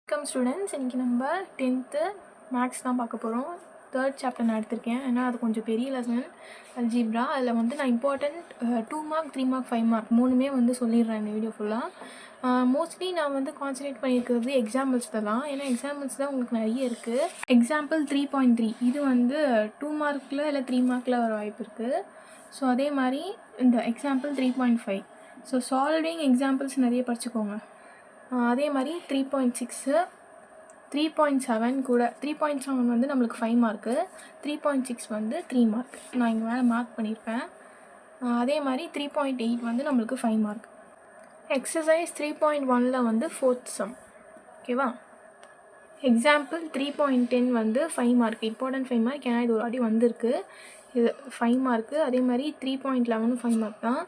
Welcome students. இன்றைக்கி நம்ம 10th maths தான் பார்க்க போகிறோம். 3rd சாப்டர் நான் எடுத்திருக்கேன். ஏன்னா அது கொஞ்சம் பெரிய லெசன் அல்ஜீப்ரா. அதில் வந்து நான் இம்பார்ட்டண்ட் 2 மார்க் 3 மார்க் 5 மார்க் மூணுமே வந்து சொல்லிடுறேன் இந்த வீடியோ ஃபுல்லாக. மோஸ்ட்லி நான் வந்து கான்சன்ட்ரேட் பண்ணியிருக்கிறது எக்ஸாம்பிள்ஸ் தான். ஏன்னா எக்ஸாம்பிள்ஸ் தான் உங்களுக்கு நிறைய இருக்குது. எக்ஸாம்பிள் 3.3 இது வந்து 2 மார்க்கில் இல்லை 3 மார்க்கில் வர வாய்ப்பு இருக்குது. ஸோ அதே மாதிரி இந்த எக்ஸாம்பிள் 3.5 ஸோ சால்விங் எக்ஸாம்பிள்ஸ் நிறைய படிச்சுக்கோங்க. அதே மாதிரி 3.6 3.7 கூட 3.7 வந்து நம்மளுக்கு 5 மார்க்கு, 3.6 வந்து 3 மார்க். நான் இங்கே மேலே மார்க் பண்ணியிருப்பேன். அதே மாதிரி 3.8 வந்து நம்மளுக்கு 5 மார்க். எக்ஸசைஸ் 3.1ல் வந்து 4th சம். ஓகேவா? எக்ஸாம்பிள் 3.10 வந்து 5 மார்க், இம்பார்ட்டன்ட் 5 மார்க். ஏன்னா இது ஒரு வாட்டி வந்திருக்கு. இது 5 மார்க்கு. அதே மாதிரி 3.11 5 மார்க் தான்.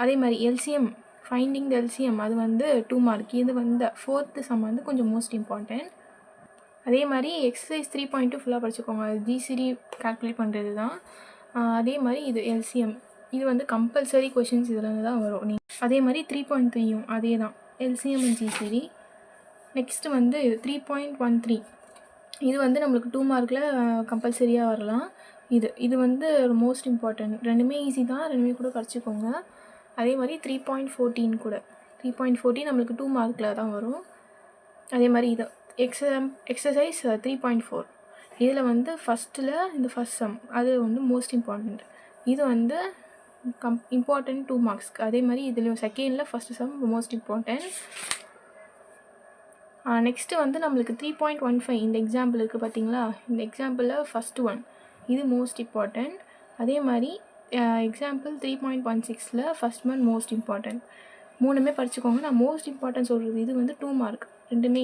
அதே மாதிரி எல்சிஎம் ஃபைண்டிங் த எல்சிஎம் அது வந்து 2 மார்க். இது வந்து 4th சம் வந்து கொஞ்சம் மோஸ்ட் இம்பார்ட்டன்ட். அதே மாதிரி எக்ஸசைஸ் 3.2 ஃபுல்லாக படிச்சுக்கோங்க. அது ஜிசிடி கால்குலேட் பண்ணுறது தான். அதே மாதிரி இது எல்சிஎம் இது வந்து கம்பல்சரி கொஷின்ஸ் இதில் தான் வரும். அதே மாதிரி 3.3யும் அதே தான், எல்சிஎம் அண்ட் ஜிசிடி. நெக்ஸ்ட்டு வந்து 3.13 இது வந்து நம்மளுக்கு 2 மார்க்கில் கம்பல்சரியாக வரலாம். இது வந்து மோஸ்ட் இம்பார்ட்டன்ட். ரெண்டுமே ஈஸி தான், ரெண்டுமே கூட படிச்சுக்கோங்க. அதே மாதிரி 3.14 கூட 3.14 நம்மளுக்கு 2 மார்க்கில் தான் வரும். அதே மாதிரி இது எக்ஸசைஸ் 3.4 இதில் வந்து ஃபஸ்ட்டில் இந்த ஃபஸ்ட் சம் அது வந்து மோஸ்ட் இம்பார்ட்டண்ட். இது வந்து இம்பார்ட்டன்ட் 2 மார்க்ஸ்க்கு. அதே மாதிரி இதில் செகண்டில் first sum most important. Next வந்து நம்மளுக்கு 3.15 இந்த எக்ஸாம்பிள் இருக்குது பார்த்தீங்களா? இந்த எக்ஸாம்பிளில் ஃபஸ்ட்டு ஒன் இது மோஸ்ட் இம்பார்ட்டன்ட். அதே மாதிரி எக்ஸாம்பிள் 3.16ல் ஃபஸ்ட் ஒன் மோஸ்ட் இம்பார்ட்டன்ட். மூணுமே படிச்சுக்கோங்க. நான் மோஸ்ட் இம்பார்ட்டன்ட் சொல்கிறது இது வந்து 2 மார்க். ரெண்டுமே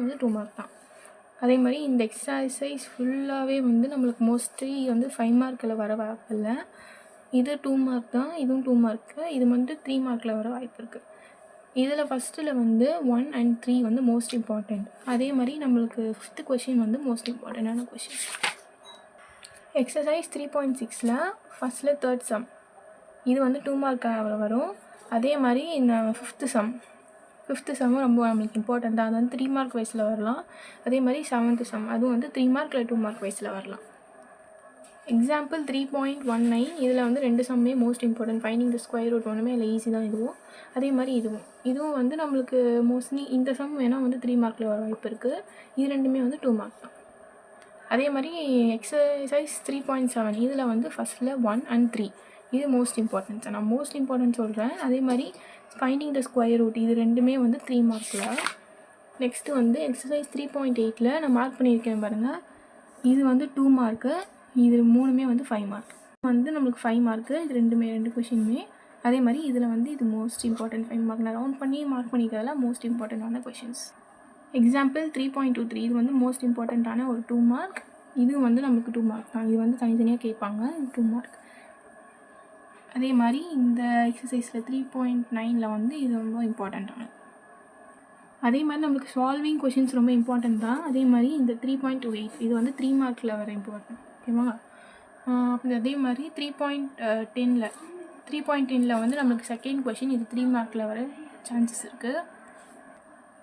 வந்து 2 மார்க் தான். அதே மாதிரி இந்த எக்ஸசைஸ் ஃபுல்லாகவே வந்து நம்மளுக்கு மோஸ்ட்லி வந்து 5 மார்க்கில் வர வாய்ப்பில்லை. இது 2 மார்க் தான், இதுவும் 2 மார்க்கு. இது வந்து 3 மார்க்கில் வர வாய்ப்பு இருக்குது. இதில் ஃபஸ்ட்டில் வந்து 1 and 3 வந்து மோஸ்ட் இம்பார்ட்டண்ட். அதே மாதிரி நம்மளுக்கு 5th கொஷின் வந்து மோஸ்ட் இம்பார்ட்டண்டான கொஷின். எக்ஸசைஸ் 3.6ல் ஃபஸ்ட்டில் 3rd சம் இது வந்து 2 மார்க்காக வரும். அதே மாதிரி இந்த 5th சம்மும் ரொம்ப நம்மளுக்கு இம்பார்ட்டண்ட் தான். அது வந்து 3 மார்க் வைஸில் வரலாம். அதே மாதிரி 7th சம் அதுவும் வந்து 3 மார்க் இல்லை 2 மார்க் வைஸில் வரலாம். எக்ஸாம்பிள் 3.19 இதில் வந்து 2 சம்மே most important. Finding the square root ஒன்றுமே இல்லை, ஈஸி தான். அதே மாதிரி இதுவும் வந்து நம்மளுக்கு மோஸ்ட்லி இந்த சம் வேணால் வந்து 3 மார்க்கில் வர வாய்ப்பு இருக்குது. இது ரெண்டுமே வந்து 2 மார்க் தான். அதே மாதிரி எக்ஸசைஸ் 3.7 இதில் வந்து ஃபஸ்ட்டில் 1 and 3 இது மோஸ்ட் இம்பார்ட்டன்ட். நான் மோஸ்ட் இம்பார்ட்டன்ட் சொல்கிறேன். அதே மாதிரி ஃபைண்டிங் த ஸ்கொயர் ரூட் இது ரெண்டுமே வந்து 3 மார்க்கில். நெக்ஸ்ட்டு வந்து எக்ஸசைஸ் 3.8ல் நான் மார்க் பண்ணியிருக்கேன் பாருங்கள். இது வந்து 2 மார்க்கு, இது மூணுமே வந்து 5 மார்க். வந்து நம்மளுக்கு 5 மார்க்கு இது ரெண்டு கொஷினுமே. அதே மாதிரி இதில் வந்து இது மோஸ்ட் இம்பார்ட்டன்ட் 5 மார்க். நான் ரவுண்ட் பண்ணி மார்க் பண்ணிக்கிறதுல மோஸ்ட் இம்பார்ட்டண்ட்டான கொஷின்ஸ். எக்ஸாம்பிள் 3.23 இது வந்து மோஸ்ட் இம்பார்ட்டண்ட்டான ஒரு 2 மார்க். இது வந்து நமக்கு 2 மார்க் தான். இது வந்து தனித்தனியாக கேட்பாங்க, இது 2 மார்க். அதே மாதிரி இந்த எக்ஸசைஸில் 3.9ல் வந்து இது ரொம்ப இம்பார்ட்டண்ட்டான. அதே மாதிரி நம்மளுக்கு சால்விங் கொஷின்ஸ் ரொம்ப இம்பார்ட்டண்ட் தான். அதே மாதிரி இந்த 3.28 இது வந்து 3 மார்க்கில் வர இம்பார்ட்டன்ட். ஓகேவா? அதே மாதிரி 3.10ல் வந்து நம்மளுக்கு செகண்ட் கொஷின் இது 3 மார்க்கில் வர சான்சஸ் இருக்குது.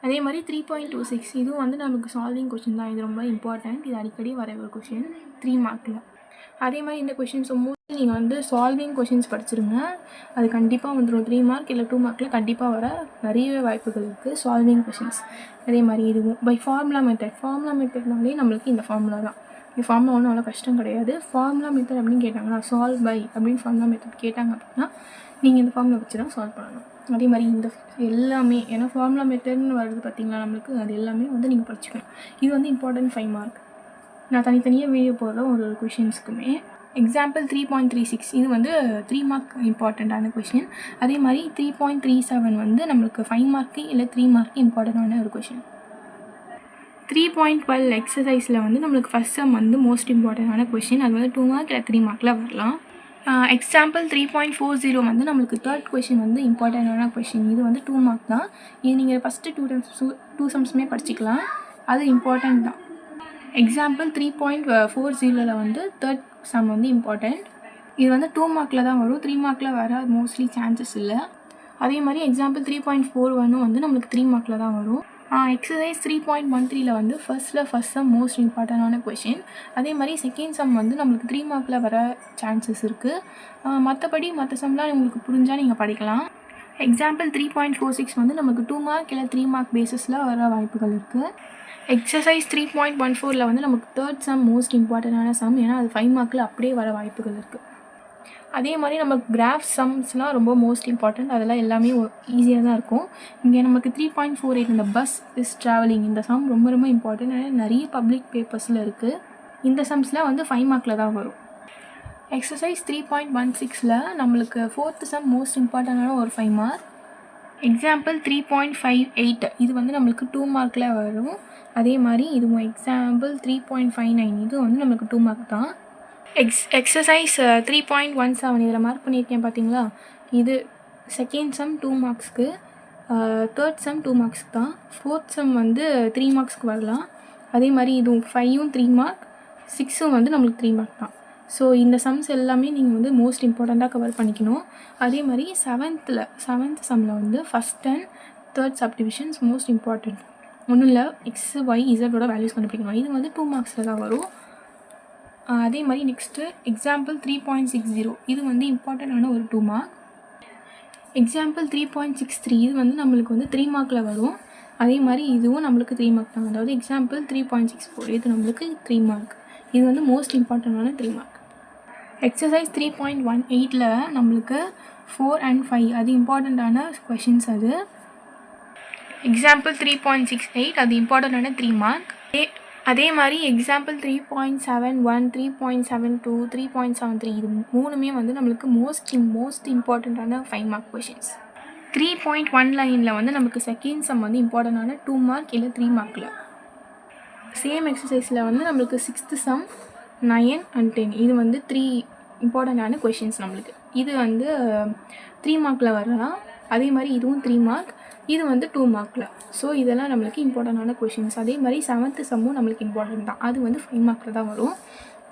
அதே மாதிரி 3.26 இதுவும் வந்து நமக்கு சால்விங் கொஷின் தான். இது ரொம்ப இம்பார்ட்டண்ட். இது அடிக்கடி வர ஒரு கொஷின் 3 மார்க்கில். அதே மாதிரி இந்த கொஷின்ஸ் மோஸ்ட்லி நீங்கள் வந்து சால்விங் கொஷின்ஸ் படிச்சிருங்க. அது கண்டிப்பாக வந்துடும். 3 மார்க் இல்லை 2 மார்க்கில் கண்டிப்பாக வர நிறைய வாய்ப்புகள் இருக்குது சால்விங் கொஷின்ஸ். அதே மாதிரி இதுவும் பை ஃபார்முலா மெத்தட்னாலே நம்மளுக்கு இந்த ஃபார்முலா தான். இந்த ஃபார்முலா ஒன்றும் அவ்வளோ கஷ்டம் கிடையாது. ஃபார்முலா மெத்தட் அப்படின்னு கேட்டாங்கன்னா சால்வ் பை அப்படின்னு ஃபார்முலா மெத்தட் கேட்டாங்க அப்படின்னா நீங்கள் இந்த ஃபார்முலா வச்சு தான் சால்வ் பண்ணணும். அதே மாதிரி இந்த எல்லாமே ஏன்னா ஃபார்முலா மெத்தட்னு வருது பார்த்தீங்களா நம்மளுக்கு, அது எல்லாமே வந்து நீங்கள் படிச்சுக்கணும். இது வந்து இம்பார்ட்டன்ட் 5 மார்க். நான் தனித்தனியாக வீடியோ போடுறேன் ஒரு கொஷின்ஸ்க்குமே. எக்ஸாம்பிள் 3.36 இது வந்து 3 மார்க் இம்பார்ட்டண்ட்டான கொஷின். அதே மாதிரி 3.37 வந்து நம்மளுக்கு 5 மார்க்கு இல்லை 3 மார்க்கு இம்பார்ட்டண்டான ஒரு கொஷின். 3.12 எக்ஸசைஸில் வந்து நம்மளுக்கு ஃபஸ்ட் சம் வந்து மோஸ்ட் இம்பார்ட்டண்டான கொஷின். அது வந்து 2 மார்க் இல்லை 3 மார்க்கில் வரலாம். எக்ஸாம்பிள் 3.40 வந்து நம்மளுக்கு 3rd கொஷின் வந்து இம்பார்ட்டண்டான கொஷின். இது வந்து 2 மார்க் தான். இது நீங்கள் ஃபஸ்ட்டு 2 சம்ஸுமே படிச்சிக்கலாம், அது இம்பார்ட்டண்ட் தான். எக்ஸாம்பிள் 3.40ல் வந்து 3rd சம் வந்து இம்பார்ட்டண்ட். இது வந்து 2 மார்க்கில் தான் வரும், 3 மார்க்கில் வர மோஸ்ட்லி சான்சஸ் இல்லை. அதே மாதிரி எக்ஸாம்பிள் 3.41 வந்து நம்மளுக்கு 3 மார்க்கில் தான் வரும். எக்ஸசைஸ் 3.13 வந்து ஃபர்ஸ்ட் சம் மோஸ்ட் இம்பார்ட்டண்டான கொஷின். அதே மாதிரி செகண்ட் சம் வந்து நம்மளுக்கு 3 மார்க்கில் வர சான்சஸ் இருக்குது. மற்றபடி மற்ற சம்லாம் உங்களுக்கு புரிஞ்சால் நீங்கள் படிக்கலாம். எக்ஸாம்பிள் 3.46 வந்து நமக்கு 2 மார்க் இல்லை 3 மார்க் பேஸஸில் வர வாய்ப்புகள் இருக்குது. எக்ஸசைஸ் 3.14 வந்து நமக்கு தேர்ட் சம் மோஸ்ட் இம்பார்ட்டண்டான சம், ஏன்னா அது 5 மார்க்கில் அப்படியே வர வாய்ப்புகள் இருக்குது. அதே மாதிரி நமக்கு கிராஃப் சம்ஸ்லாம் ரொம்ப மோஸ்ட் இம்பார்ட்டண்ட், அதெல்லாம் எல்லாமே ஈஸியாக தான் இருக்கும். இங்கே நமக்கு 3.48 இந்த பஸ் இஸ் ட்ராவலிங் இந்த சம் ரொம்ப ரொம்ப இம்பார்ட்டண்ட், நிறைய பப்ளிக் பேப்பர்ஸில் இருக்குது. இந்த சம்ஸ்லாம் வந்து 5 மார்க்கில் தான் வரும். எக்ஸசைஸ் 3.16 நம்மளுக்கு ஃபோர்த்து சம் மோஸ்ட் இம்பார்ட்டண்டான ஒரு 5 மார்க். எக்ஸாம்பிள் 3.58 இது வந்து நம்மளுக்கு 2 மார்க்கில் வரும். அதே மாதிரி இதுவும் எக்ஸாம்பிள் 3.59 இது வந்து நம்மளுக்கு 2 மார்க் தான். எக்ஸசைஸ் 3.17 இதில் மார்க் பண்ணியிருக்கேன் பார்த்தீங்களா, இது செகண்ட் சம் 2 மார்க்ஸ்க்கு, தேர்ட் சம் 2 மார்க்ஸ்க்கு தான். ஃபோர்த் சம் வந்து 3 மார்க்ஸ்க்கு வரலாம். அதே மாதிரி இதுவும் 5ம் 3 மார்க், 6ம் வந்து நம்மளுக்கு 3 மார்க் தான். ஸோ இந்த சம்ஸ் எல்லாமே நீங்கள் வந்து மோஸ்ட் இம்பார்ட்டண்ட்டாக கவர் பண்ணிக்கணும். அதே மாதிரி செவன்த் சம்மில் வந்து first and third subdivisions most important. ஒன்றும் இல்லை, எக்ஸ் ஒய் இசட்டோட வேல்யூஸ் கண்டுபிடிக்கணும். இது வந்து 2 மார்க்ஸில் தான் வரும். அதே மாதிரி நெக்ஸ்ட்டு எக்ஸாம்பிள் 3.60 இது வந்து இம்பார்ட்டண்ட்டான ஒரு 2 மார்க். எக்ஸாம்பிள் 3.63 இது வந்து நம்மளுக்கு வந்து 3 மார்க்கில் வரும். அதே மாதிரி இதுவும் நம்மளுக்கு 3 மார்க் தான். அதாவது எக்ஸாம்பிள் 3.64 இது நம்மளுக்கு 3 மார்க். இது வந்து மோஸ்ட் இம்பார்ட்டண்டான 3 மார்க். எக்ஸசைஸ் 3.18 நம்மளுக்கு 4 and 5 அது இம்பார்ட்டண்ட்டான கொஷின்ஸ். அது எக்ஸாம்பிள் 3.68 அது இம்பார்ட்டண்ட்டான 3 மார்க். அதே மாதிரி எக்ஸாம்பிள் 3.71, 3.72, 3.73 இது மூணுமே வந்து நம்மளுக்கு மோஸ்ட் இம்பார்ட்டண்ட்டான 5 மார்க் கொஷின்ஸ். 3.19 வந்து நமக்கு செகண்ட் சம் வந்து இம்பார்ட்டண்டான 2 மார்க் இல்லை 3 மார்க்கில். சேம் எக்ஸசைஸில் வந்து நம்மளுக்கு 6th சம் 9 and 10 இது வந்து 3 இம்பார்ட்டண்டான கொஷின்ஸ் நம்மளுக்கு. இது வந்து 3 மார்க்கில் வரலாம். அதே மாதிரி இதுவும் 3 மார்க், இது வந்து 2 மார்க்கில். ஸோ இதெல்லாம் நம்மளுக்கு இம்பார்ட்டண்டான கொஷின்ஸ். அதே மாதிரி 7th சம்மும் நம்மளுக்கு இம்பார்ட்டன்ட் தான், அது வந்து 5 மார்க்கில் தான் வரும்.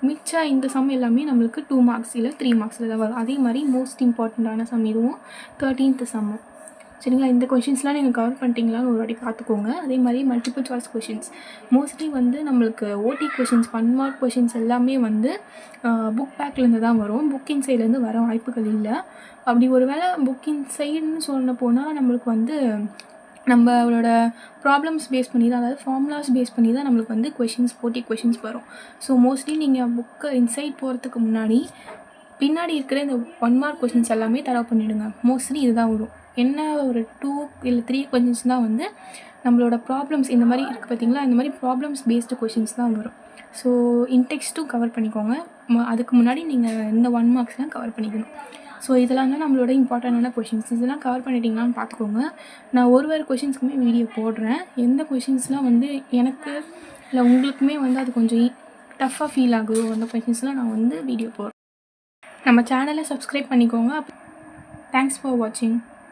மிச்சம் இந்த சம் எல்லாமே நம்மளுக்கு 2 மார்க்ஸ் இல்லை 3 மார்க்ஸில் தான் வரும். அதே மாதிரி மோஸ்ட் இம்பார்ட்டண்ட்டான சம் இதுவும் 13th சம்மும். சரிங்களா, இந்த கொஷின்ஸ்லாம் நீங்கள் கவர் பண்ணிட்டீங்களான்னு ஒரு வாட்டி பார்த்துக்கோங்க. அதே மாதிரி மல்டிபிள் சாய்ஸ் கொஷின்ஸ் மோஸ்ட்லி வந்து நம்மளுக்கு ஓடி கொஷின்ஸ் 1 மார்க் கொஷின்ஸ் எல்லாமே வந்து புக் பேக்லேருந்து தான் வரும். புக்கிங் சைட்லேருந்து வர வாய்ப்புகள் இல்லை. அப்படி ஒரு வேளை புக்கிங் சைடுன்னு சொல்ல போனால் நம்மளுக்கு வந்து நம்மளோட ப்ராப்ளம்ஸ் பேஸ் பண்ணி தான், அதாவது ஃபார்முலாஸ் பேஸ் பண்ணி தான் நம்மளுக்கு வந்து போட்டி கொஷின்ஸ் வரும். ஸோ மோஸ்ட்லி நீங்கள் புக்கை இன்சைட் போகிறதுக்கு முன்னாடி பின்னாடி இருக்கிற இந்த 1 மார்க் கொஷின்ஸ் எல்லாமே தரவு பண்ணிவிடுங்க. மோஸ்ட்லி இதுதான் வரும். என்ன ஒரு 2 இல்லை 3 கொஷின்ஸ் தான் வந்து நம்மளோட ப்ராப்ளம்ஸ் இந்த மாதிரி இருக்குது பார்த்தீங்களா, இந்த மாதிரி ப்ராப்ளம்ஸ் பேஸ்டு கொஷின்ஸ் தான் வரும். ஸோ இன்டெக்ஸ்ட்டும் கவர் பண்ணிக்கோங்க. அதுக்கு முன்னாடி நீங்கள் இந்த 1 மார்க்ஸ்லாம் கவர் பண்ணிக்கணும். ஸோ இதெல்லாம் தான் நம்மளோட இம்பார்ட்டண்டான கொஷின்ஸ். இதெல்லாம் கவர் பண்ணிட்டீங்களான்னு பார்த்துக்கோங்க. நான் ஒரு கொஷின்ஸ்க்குமே வீடியோ போடுறேன். எந்த கொஷின்ஸ்லாம் வந்து எனக்கு இல்லை உங்களுக்குமே வந்து அது கொஞ்சம் டஃப்பாக ஃபீல் ஆகுதோ அந்த கொஷின்ஸ்லாம் நான் வந்து வீடியோ போடுறேன். நம்ம சேனலை சப்ஸ்கிரைப் பண்ணிக்கோங்க. தேங்க்ஸ் ஃபார் வாட்சிங்.